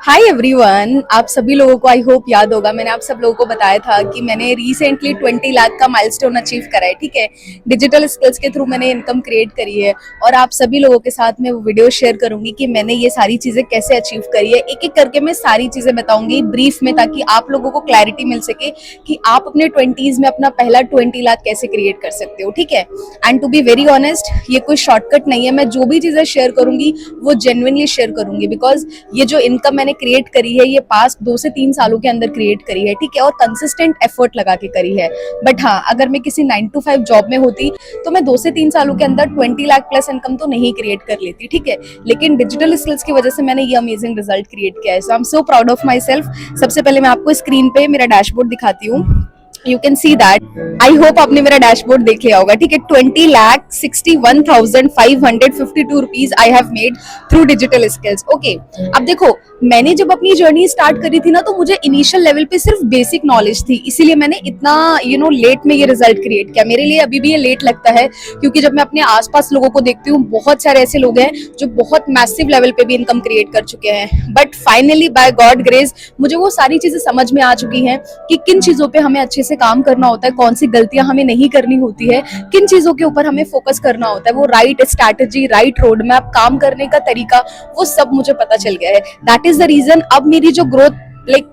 Hi everyone, आप सभी लोगों को आई होप याद होगा। मैंने आप सब लोगों को बताया था कि मैंने रिसेंटली 20 लाख का माइलस्टोन अचीव करा है। ठीक है, डिजिटल स्किल्स के थ्रू मैंने इनकम क्रिएट करी है और आप सभी लोगों के साथ मैं वो वीडियो शेयर करूंगी कि मैंने ये सारी चीजें कैसे अचीव करी है। एक एक करके मैं सारी चीजें बताऊंगी ब्रीफ में, ताकि आप लोगों को क्लैरिटी मिल सके कि आप अपने 20s में अपना पहला 20 लाख कैसे क्रिएट कर सकते हो। ठीक है, and to be very honest, ये कोई शॉर्टकट नहीं है। मैं जो भी चीजें शेयर करूंगी वो जेन्युइनली शेयर करूंगी, बिकॉज ये जो इनकम मैंने क्रिएट करी है ये पास्ट 2 से 3 सालों के अंदर क्रिएट करी है। ठीक है, और कंसिस्टेंट एफर्ट लगा के करी है। बट हाँ, अगर मैं किसी 9 to 5 जॉब में होती तो मैं 2 से 3 सालों के अंदर 20 लाख प्लस इनकम तो नहीं क्रिएट कर लेती। ठीक है, लेकिन डिजिटल स्किल्स की वजह से मैंने ये अमेजिंग रिजल्ट क्रिएट किया है। So I am so proud of myself. सबसे पहले मैं आपको स्क्रीन पे मेरा डैशबोर्ड दिखाती हूँ। You can see that. I hope आपने मेरा डैशबोर्ड देख लिया होगा। ठीक है, 20,61,552 rupees I have made through digital skills. Okay, अब देखो, मैंने जब अपनी जर्नी स्टार्ट करी थी ना, तो मुझे इनिशियल लेवल पे सिर्फ बेसिक नॉलेज थी, इसीलिए मैंने इतना लेट में ये रिजल्ट क्रिएट किया। मेरे लिए अभी भी ये लेट लगता है, क्योंकि जब मैं अपने आसपास लोगों को देखती हूँ, बहुत सारे ऐसे लोग हैं जो बहुत मैसिव लेवल पे भी इनकम क्रिएट कर चुके हैं। But finally by God grace मुझे वो सारी चीजें समझ में आ चुकी हैं कि किन चीजों पे हमें अच्छे से काम करना होता है, कौन सी गलतियां हमें नहीं करनी होती है, किन चीजों के ऊपर हमें फोकस करना होता है। वो right strategy, right road map, काम करने का तरीका, वो सब मुझे पता चल गया है। दैट इज द रीजन अब मेरी जो ग्रोथ,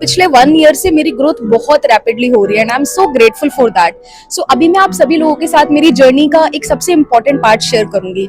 पिछले 1 ईयर से मेरी ग्रोथ बहुत रैपिडली हो रही है, and I am so grateful for that. So अभी मैं आप सभी लोगों के साथ मेरी जर्नी का एक सबसे इंपॉर्टेंट पार्ट शेयर करूंगी।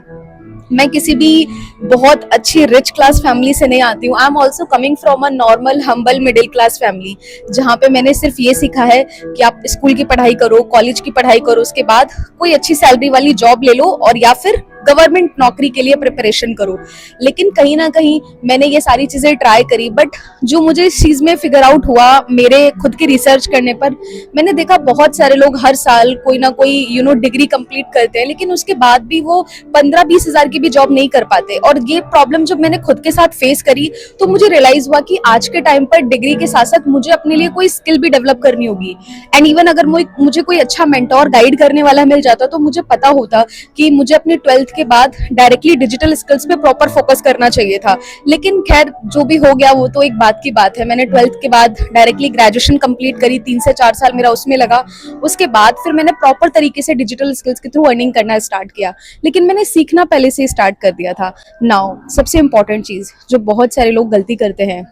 मैं किसी भी बहुत अच्छी रिच क्लास फैमिली से नहीं आती हूँ। I am also coming from a normal humble middle class family, जहाँ पे मैंने सिर्फ ये सीखा है कि आप स्कूल की पढ़ाई करो, कॉलेज की पढ़ाई करो, उसके बाद कोई अच्छी सैलरी वाली जॉब ले लो और या फिर गवर्नमेंट नौकरी के लिए प्रिपरेशन करो। लेकिन कहीं ना कहीं मैंने ये सारी चीजें ट्राई करी, बट जो मुझे इस चीज में फिगर आउट हुआ मेरे खुद की रिसर्च करने पर, मैंने देखा बहुत सारे लोग हर साल कोई ना कोई डिग्री कंप्लीट करते हैं, लेकिन उसके बाद भी वो 15-20 हजार की भी जॉब नहीं कर पाते। और ये प्रॉब्लम जब मैंने खुद के साथ फेस करी, तो मुझे रियलाइज हुआ कि आज के टाइम पर डिग्री के साथ साथ मुझे अपने लिए कोई स्किल भी डेवलप करनी होगी। एंड इवन अगर मुझे कोई अच्छा मेंटोर गाइड करने वाला मिल जाता, तो मुझे पता होता कि मुझे अपने 12th के बाद डायरेक्टली डिजिटल स्किल्स पे प्रॉपर फोकस करना चाहिए था। लेकिन खैर, जो भी हो गया वो तो एक बात की बात है। मैंने 12th के बाद डायरेक्टली ग्रेजुएशन कंप्लीट करी, 3 से 4 साल मेरा उसमें लगा। उसके बाद फिर मैंने प्रॉपर तरीके से डिजिटल स्किल्स के थ्रू अर्निंग करना स्टार्ट किया, लेकिन मैंने सीखना पहले से स्टार्ट कर दिया था। नाउ सबसे इंपॉर्टेंट चीज जो बहुत सारे लोग गलती करते हैं,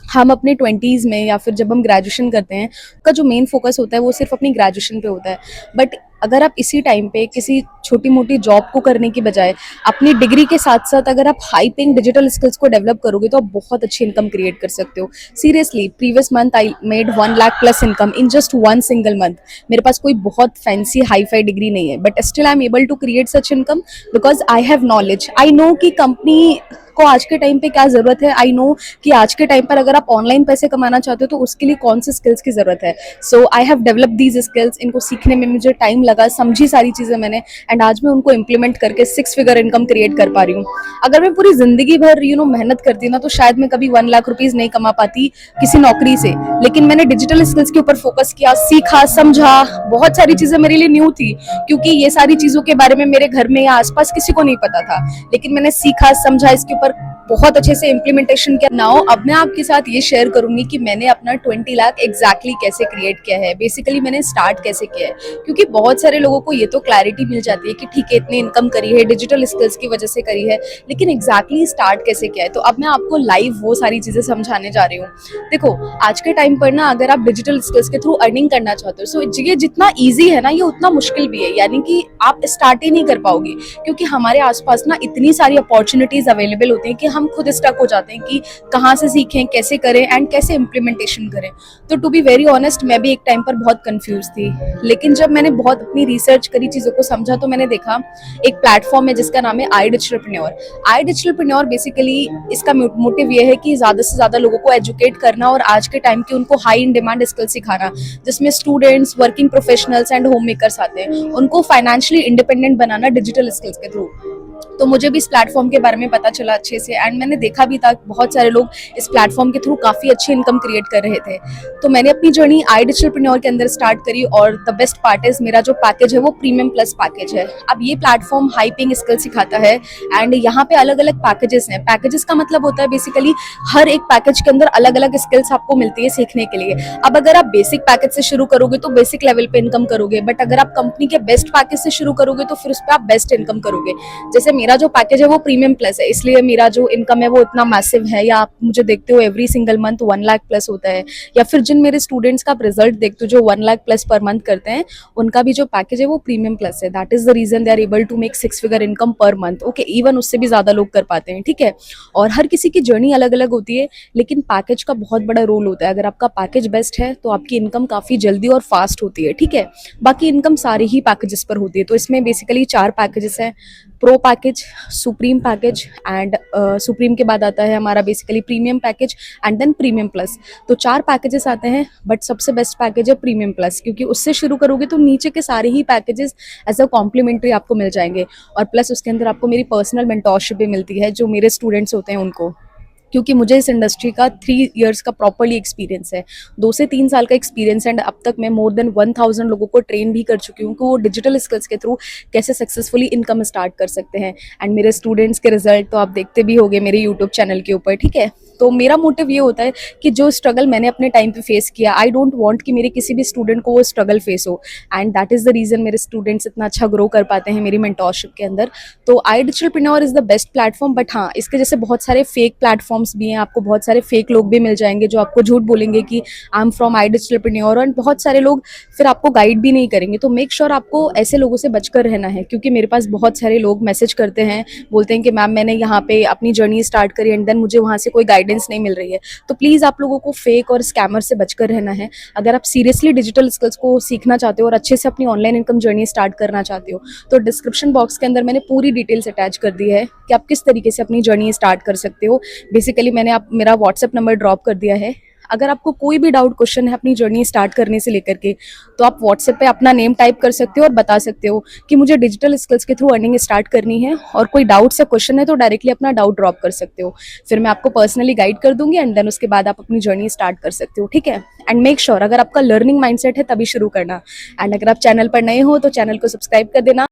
हम अपने 20s में या फिर जब हम ग्रेजुएशन करते हैं, का जो मेन फोकस होता है वो सिर्फ अपनी ग्रेजुएशन पे होता है। बट अगर आप इसी टाइम पे किसी छोटी मोटी जॉब को करने की बजाय अपनी डिग्री के साथ साथ अगर आप हाई पेइंग डिजिटल स्किल्स को डेवलप करोगे, तो आप बहुत अच्छी इनकम क्रिएट कर सकते हो। Seriously, previous month I made 1 lakh plus income in just 1 single month. मेरे पास कोई बहुत फैंसी हाई फाई डिग्री नहीं है, but still I am able to create such income because I have knowledge. I know कि company को आज के time पे क्या जरूरत है। आई नो कि आज के टाइम पर अगर आप ऑनलाइन पैसे कमाना चाहते हो तो उसके लिए कौन से स्किल्स की जरूरत है। So I have develop these skills. इनको सीखने में मुझे टाइम लगा, समझी सारी चीजें मैंने, एंड आज मैं उनको इम्प्लीमेंट करके 6 फिगर इनकम क्रिएट कर पा रही हूँ। अगर मैं पूरी जिंदगी भर मेहनत करती ना, तो शायद मैं कभी 1 लाख रुपीज नहीं कमा पाती किसी नौकरी से। लेकिन मैंने डिजिटल स्किल्स के ऊपर फोकस किया, सीखा, समझा। बहुत सारी चीजें मेरे लिए न्यू थी, क्योंकि ये सारी चीजों के बारे में मेरे घर में या आसपास किसी को नहीं पता था। लेकिन मैंने सीखा, समझा, इसके ऊपर बहुत अच्छे से इम्प्लीमेंटेशन किया। नाउ अब मैं आपके साथ ये शेयर करूंगी कि मैंने अपना 20 लाख एग्जैक्टली कैसे क्रिएट किया है, बेसिकली मैंने स्टार्ट कैसे किया है। क्योंकि बहुत सारे लोगों को ये तो क्लैरिटी मिल जाती है कि ठीक है, इतनी इनकम करी है, डिजिटल स्किल्स की वजह से करी है, लेकिन एग्जैक्टली स्टार्ट कैसे किया है। तो अब मैं आपको लाइव वो सारी चीजें समझाने जा रही हूँ। देखो, आज के टाइम पर ना, अगर आप डिजिटल स्किल्स के थ्रू अर्निंग करना चाहते हो, सो ये जितना ईजी है ना, ये उतना मुश्किल भी है। यानी कि आप स्टार्ट ही नहीं कर पाओगे, क्योंकि हमारे आसपास ना इतनी सारी अपॉर्चुनिटीज अवेलेबल होती हैं कि हम खुद स्टक हो जाते हैं कि कहाँ से सीखें, कैसे करें एंड कैसे इम्प्लीमेंटेशन करें। तो टू बी वेरी ऑनेस्ट, मैं भी एक टाइम पर बहुत कंफ्यूज थी, लेकिन जब मैंने बहुत अपनी रिसर्च करी, चीजों को समझा, तो मैंने देखा एक प्लेटफॉर्म है जिसका नाम है आई डिजिटलप्रेन्योर। आई डिजिटलप्रेन्योर बेसिकली इसका मोटिव ये है कि ज्यादा से ज्यादा लोगों को एजुकेट करना और आज के टाइम की उनको हाई इन डिमांड स्किल सिखाना, जिसमें students, working professionals and home makers आते हैं, उनको फाइनेंशियली इंडिपेंडेंट बनाना डिजिटल स्किल्स के थ्रू। तो मुझे भी इस प्लेटफॉर्म के बारे में पता चला अच्छे से, एंड मैंने देखा भी था बहुत सारे लोग इस प्लेटफॉर्म के थ्रू काफ़ी अच्छी इनकम क्रिएट कर रहे थे। तो मैंने अपनी जर्नी आई डिजिटलप्रेन्योर के अंदर स्टार्ट करी, और द बेस्ट पार्ट इज मेरा जो पैकेज है वो प्रीमियम प्लस पैकेज है। अब ये प्लेटफॉर्म हाई पेइंग स्किल सिखाता है, एंड यहाँ पे अलग अलग पैकेजेस हैं। पैकेजेस का मतलब होता है बेसिकली हर एक पैकेज के अंदर अलग अलग स्किल्स आपको मिलती है सीखने के लिए। अब अगर आप बेसिक पैकेज से शुरू करोगे तो बेसिक लेवल पे इनकम करोगे, बट अगर आप कंपनी के बेस्ट पैकेज से शुरू करोगे तो फिर उस पर आप बेस्ट इनकम करोगे। जैसे मेरा जो पैकेज है वो प्रीमियम प्लस है, इसलिए मेरा जो इनकम है वो इतना मैसिव है। या आप मुझे देखते हो every single month 1 lakh plus होता है, या फिर जिन मेरे स्टूडेंट्स का आप रिजल्ट देखते हो जो 1 लाख प्लस पर मंथ करते हैं, उनका भी जो पैकेज है वो प्रीमियम प्लस है। That is the reason they are able to make 6 figure income per month. Okay, even उससे भी ज्यादा लोग कर पाते हैं, ठीक है। और हर किसी की जर्नी अलग अलग होती है, लेकिन पैकेज का बहुत बड़ा रोल होता है। अगर आपका पैकेज बेस्ट है तो आपकी इनकम काफी जल्दी और फास्ट होती है, ठीक है। बाकी इनकम सारे ही पैकेजेस पर होती है। तो इसमें बेसिकली 4 पैकेजेस हैं: pro package, supreme package, and supreme के बाद आता है हमारा basically premium package, and then premium plus. तो 4 पैकेजेस आते हैं, बट सबसे बेस्ट पैकेज है प्रीमियम प्लस, क्योंकि उससे शुरू करोगे तो नीचे के सारे ही पैकेजेस एज अ कॉम्प्लीमेंट्री आपको मिल जाएंगे। और प्लस उसके अंदर आपको मेरी पर्सनल मेंटोरशिप भी मिलती है जो मेरे स्टूडेंट्स होते हैं उनको, क्योंकि मुझे इस इंडस्ट्री का 3 इयर्स का प्रॉपरली एक्सपीरियंस है, 2 से 3 साल का एक्सपीरियंस। एंड अब तक मैं मोर देन 1000 लोगों को ट्रेन भी कर चुकी हूँ कि वो डिजिटल स्किल्स के थ्रू कैसे सक्सेसफुली इनकम स्टार्ट कर सकते हैं। एंड मेरे स्टूडेंट्स के रिजल्ट तो आप देखते भी होंगे मेरे यूट्यूब चैनल के ऊपर, ठीक है। तो मेरा मोटिव ये होता है कि जो स्ट्रगल मैंने अपने टाइम पे फेस किया, आई डोंट वांट कि मेरे किसी भी स्टूडेंट को वो स्ट्रगल फेस हो, and that is the reason मेरे स्टूडेंट्स इतना अच्छा ग्रो कर पाते हैं मेरी मेंटोरशिप के अंदर। तो I Digitalpreneur is the best platform, but हाँ, इसके जैसे बहुत सारे फेक प्लेटफॉर्म्स भी हैं। आपको बहुत सारे फेक लोग भी मिल जाएंगे जो आपको झूठ बोलेंगे कि आई एम फ्रॉम आई डिजिटलप्रेन्योर, और बहुत सारे लोग फिर आपको गाइड भी नहीं करेंगे। तो मेक श्योर आपको ऐसे लोगों से बचकर रहना है, क्योंकि मेरे पास बहुत सारे लोग मैसेज करते हैं, बोलते हैं कि मैम मैंने यहाँ पे अपनी जर्नी स्टार्ट करी एंड देन मुझे वहाँ से कोई गाइडेंस नहीं मिल रही है। तो प्लीज़ आप लोगों को फेक और स्कैमर से बचकर रहना है। अगर आप सीरियसली डिजिटल स्किल्स को सीखना चाहते हो और अच्छे से अपनी ऑनलाइन इनकम जर्नी स्टार्ट करना चाहते हो, तो डिस्क्रिप्शन बॉक्स के अंदर मैंने पूरी डिटेल्स अटैच कर दी है कि आप किस तरीके से अपनी जर्नी स्टार्ट कर सकते हो। बेसिकली मैंने आप मेरा व्हाट्सएप नंबर ड्रॉप कर दिया है। अगर आपको कोई भी डाउट क्वेश्चन है अपनी जर्नी स्टार्ट करने से लेकर के, तो आप व्हाट्सएप पे अपना नेम टाइप कर सकते हो और बता सकते हो कि मुझे डिजिटल स्किल्स के थ्रू अर्निंग स्टार्ट करनी है, और कोई डाउट्स या क्वेश्चन है तो डायरेक्टली अपना डाउट ड्रॉप कर सकते हो। फिर मैं आपको पर्सनली गाइड कर दूंगी, एंड देन उसके बाद आप अपनी जर्नी स्टार्ट कर सकते हो, ठीक है। एंड मेक श्योर अगर आपका लर्निंग माइंडसेट है तभी शुरू करना। एंड अगर आप चैनल पर नए हो तो चैनल को सब्सक्राइब कर देना।